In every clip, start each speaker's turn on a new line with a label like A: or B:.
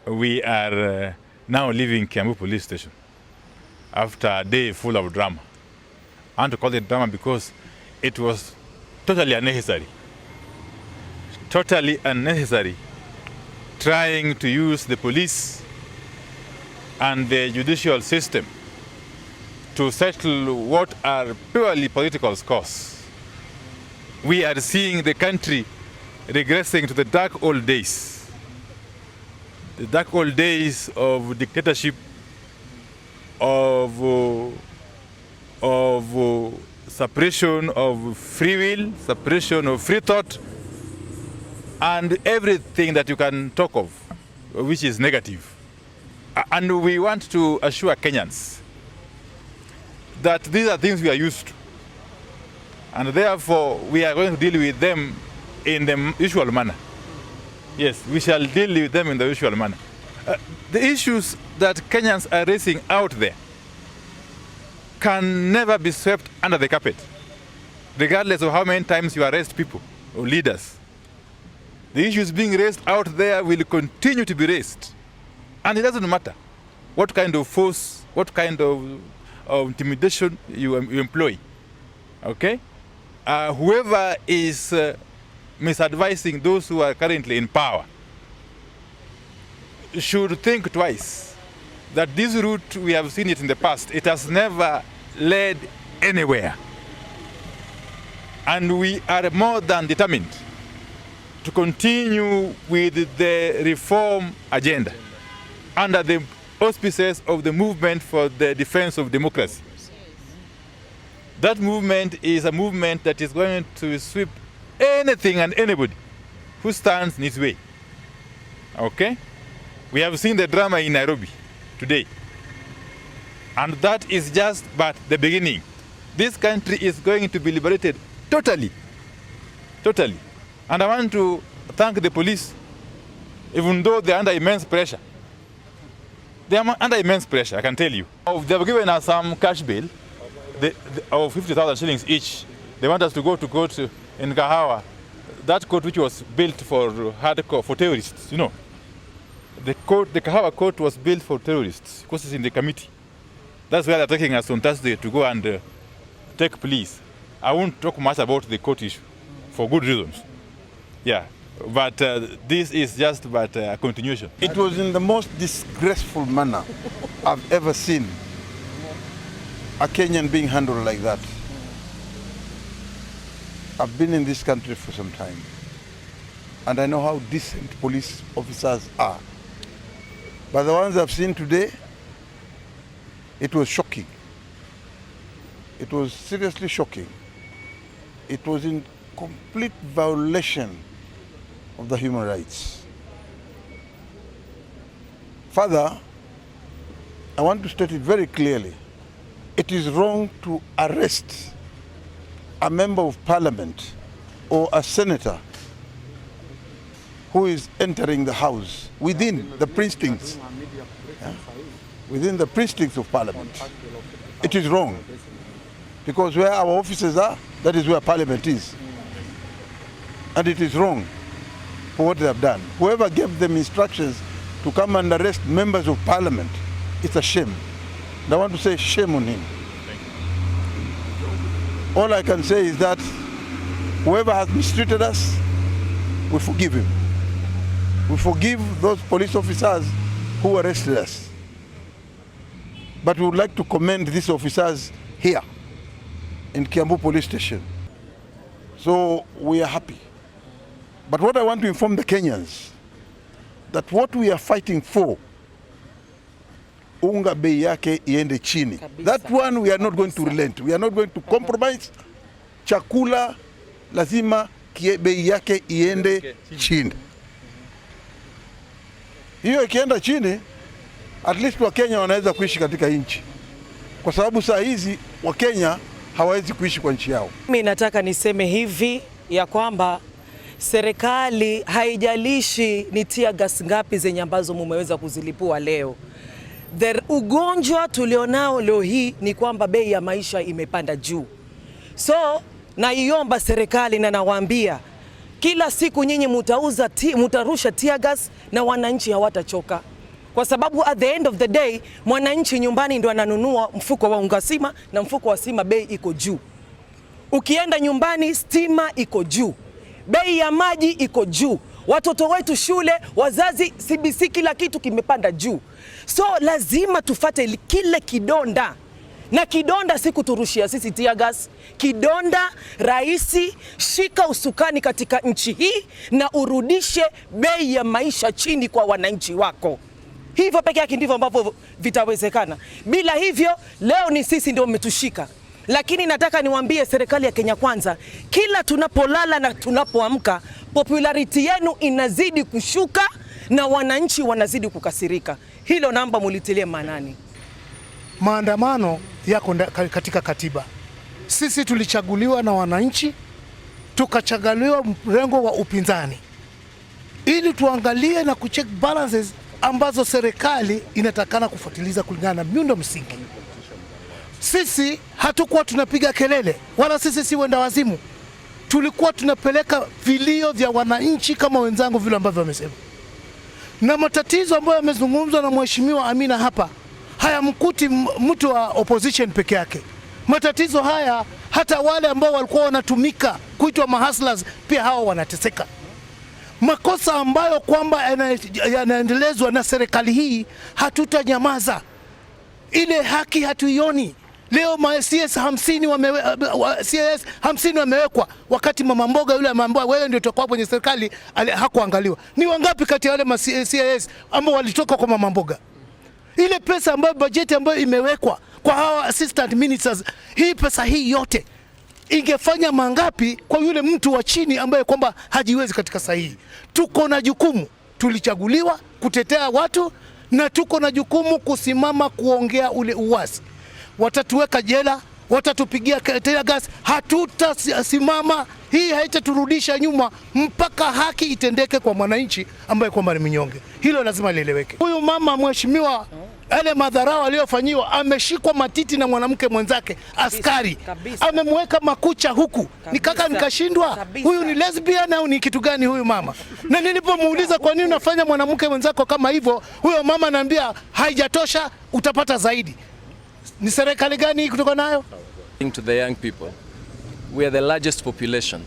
A: We are now leaving Kiambu police station after a day full of drama. I want to call it drama because it was totally unnecessary. Totally unnecessary trying to use the police and the judicial system to settle what are purely political scores. We are seeing the country regressing to the dark old days. The dark old days of dictatorship, of suppression of free will, suppression of free thought, and everything that you can talk of, which is negative. And we want to assure Kenyans that these are things we are used to. And therefore, we are going to deal with them in the usual manner. Yes, we shall deal with them in the usual manner. The issues that Kenyans are raising out there can never be swept under the carpet, regardless of how many times you arrest people or leaders. The issues being raised out there will continue to be raised. And it doesn't matter what kind of force, what kind of intimidation you employ. Okay? Whoever is misadvising those who are currently in power should think twice that this route, we have seen it in the past, it has never led anywhere. And we are more than determined to continue with the reform agenda under the auspices of the movement for the defense of democracy. That movement is a movement that is going to sweep anything and anybody who stands in its way. Okay? We have seen the drama in Nairobi today. And that is just but the beginning. This country is going to be liberated totally. Totally. And I want to thank the police, even though they're under immense pressure. They are under immense pressure, I can tell you. They have given us some cash bail of 50,000 shillings each. They want us to go to court in Kahawa. That court which was built for hardcore, for terrorists, you know. The Kahawa court was built for terrorists because it's in the committee. That's why they're taking us on Thursday to go and take pleas. I won't talk much about the court issue for good reasons. Yeah, but this is just but a continuation.
B: It was in the most disgraceful manner I've ever seen a Kenyan being handled like that. I've been in this country for some time, and I know how decent police officers are. But the ones I've seen today, it was shocking. It was seriously shocking. It was in complete violation of the human rights. Further, I want to state it very clearly. It is wrong to arrest a member of parliament or a senator who is entering the house within the precincts, within the precincts of parliament. It is wrong, because where our offices are, that is where parliament is. And it is wrong for what they have done. Whoever gave them instructions to come and arrest members of parliament, it's a shame. And I want to say shame on him. All I can say is that whoever has mistreated us, we forgive him. We forgive those police officers who arrested us. But we would like to commend these officers here in Kiambu police station. So we are happy. But what I want to inform the Kenyans, that what we are fighting for, unga bei yake iende chini. That one we are not going to relent. We are not going to compromise. Chakula lazima bei yake iende chini. Hiyo ikienda chini, at least Wakenya wanaweza kuishi katika nchi. Kwa sababu saa hizi Wakenya hawawezi kuishi kwa nchi yao.
C: Mimi nataka niseme hivi ya kwamba serikali haijalishi ni tear gas ngapi zenye ambazo mumeweza kuzilipua leo. Ugonjwa tulionao leo hii ni kwamba bei ya maisha imepanda juu. So naiomba serikali na nawaambia, kila siku nyinyi mutarusha tear gas na wananchi hawatachoka, kwa sababu at the end of the day mwananchi nyumbani ndo ananunua mfuko wa unga sima, na mfuko wa sima bei iko juu. Ukienda nyumbani stima iko juu, bei ya maji iko juu, watoto wetu shule, wazazi, CBC, kila kitu kimepanda juu. So lazima tufate kile kidonda, na kidonda si kuturushia sisi tear gas. Kidonda, raisi, shika usukani katika nchi hii na urudishe bei ya maisha chini kwa wananchi wako. Hivyo peke yake ndivyo ambavyo vitawezekana. Bila hivyo, leo ni sisi ndio umetushika. Lakini nataka niwaambie serikali ya Kenya Kwanza, kila tunapolala na tunapoamka, popularity yenu inazidi kushuka na wananchi wanazidi kukasirika. Hilo namba mulitilie maanani.
D: Maandamano yako katika katiba. Sisi tulichaguliwa na wananchi, tukachaguliwa mrengo wa upinzani, ili tuangalie na kucheck balances ambazo serikali inatakana kufuatiliza kulingana na miundo msingi. Sisi hatukuwa tunapiga kelele, wala sisi si wenda wazimu. Tulikuwa tunapeleka vilio vya wananchi kama wenzangu vile ambavyo wamesema. Na matatizo ambayo yamezungumzwa na Mheshimiwa Amina hapa hayamkuti mtu wa opposition peke yake. Matatizo haya hata wale ambao walikuwa wanatumika kuitwa mahustlers pia hao wanateseka. Makosa ambayo kwamba yanaendelezwa na serikali hii, hatutanyamaza. Ile haki hatuioni. Leo CS 50 wamewekwa, wakati mama mboga yule ameambiwa wewe ndio utakuwa kwenye serikali, hakuangaliwa. Ni wangapi kati ya wale CS ambao walitoka kwa mama mboga? Ile pesa ambayo bajeti ambayo imewekwa kwa hawa assistant ministers, hii pesa hii yote ingefanya mangapi kwa yule mtu wa chini ambaye kwamba hajiwezi katika sahihi? Tuko na jukumu, tulichaguliwa kutetea watu, na tuko na jukumu kusimama kuongea ule uwazi. Watatuweka jela, watatupigia tear gas, hatutasimama. Hii haitaturudisha nyuma mpaka haki itendeke kwa mwananchi ambaye kwamba ni mnyonge. Hilo lazima lieleweke. Huyu mama mheshimiwa, ale madharau aliyofanyiwa, ameshikwa matiti na mwanamke mwenzake askari, amemweka makucha huku, nikaka nikashindwa huyu ni lesbian au ni kitu gani huyu mama? Na nilipomuuliza kwa nini unafanya mwanamke mwenzako kama hivyo, huyo mama ananiambia haijatosha, utapata zaidi. Ni serikali gani kutoka nayo?
E: To the young people, we are the largest population,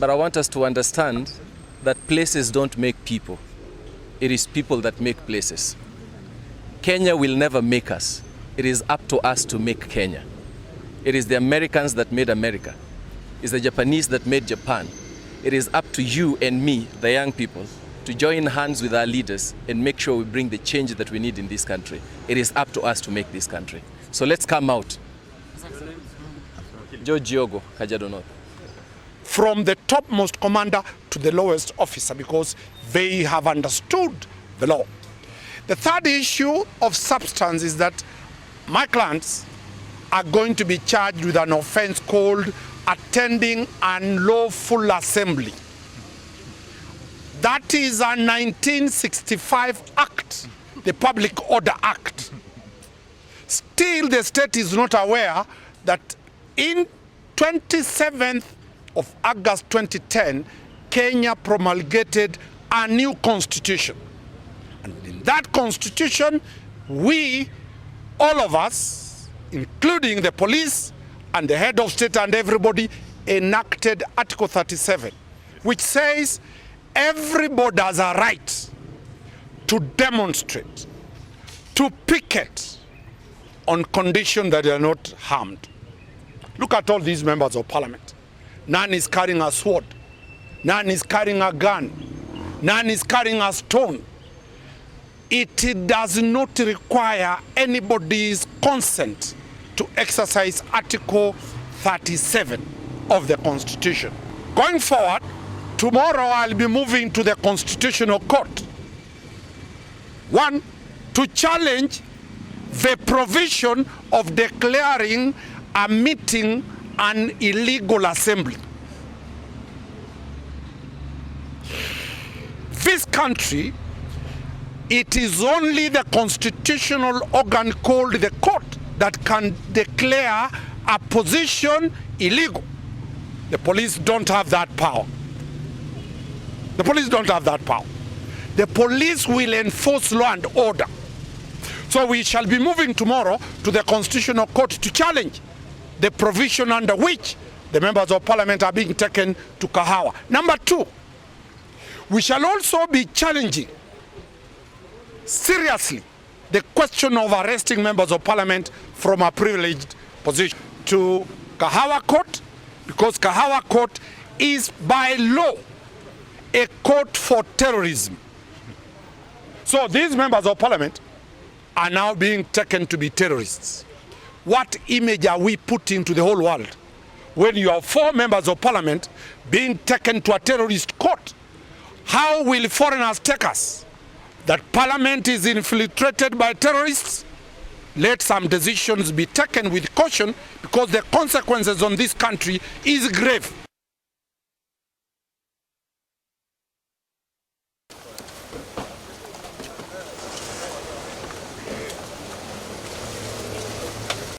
E: but I want us to understand that places don't make people. It is people that make places. Kenya will never make us. It is up to us to make Kenya. It is the Americans that made America. It is the Japanese that made Japan. It is up to you and me, the young people, to join hands with our leaders and make sure we bring the change that we need in this country. It is up to us to make this country. So let's come out. George Yogo, Kajiado North.
F: From the topmost commander to the lowest officer, because they have understood the law. The third issue of substance is that my clients are going to be charged with an offense called attending unlawful assembly. That is a 1965 act, the Public Order Act. Still, the state is not aware that in 27th of August 2010, Kenya promulgated a new constitution. And in that constitution, we, all of us, including the police and the head of state and everybody, enacted Article 37, which says everybody has a right to demonstrate, to picket, on condition that they are not harmed. Look at all these members of parliament. None is carrying a sword. None is carrying a gun. None is carrying a stone. It does not require anybody's consent to exercise Article 37 of the Constitution. Going forward, tomorrow I'll be moving to the Constitutional Court. One, to challenge the provision of declaring a meeting an illegal assembly. This country, it is only the constitutional organ called the court that can declare a position illegal. The police don't have that power. The police don't have that power. The police will enforce law and order. So we shall be moving tomorrow to the Constitutional Court to challenge the provision under which the members of parliament are being taken to Kahawa. Number two, we shall also be challenging seriously the question of arresting members of parliament from a privileged position to Kahawa Court, because Kahawa Court is by law a court for terrorism. So these members of parliament are now being taken to be terrorists. What image are we putting to the whole world when you have 4 members of parliament being taken to a terrorist court? How will foreigners take us? That parliament is infiltrated by terrorists? Let some decisions be taken with caution, because the consequences on this country is grave.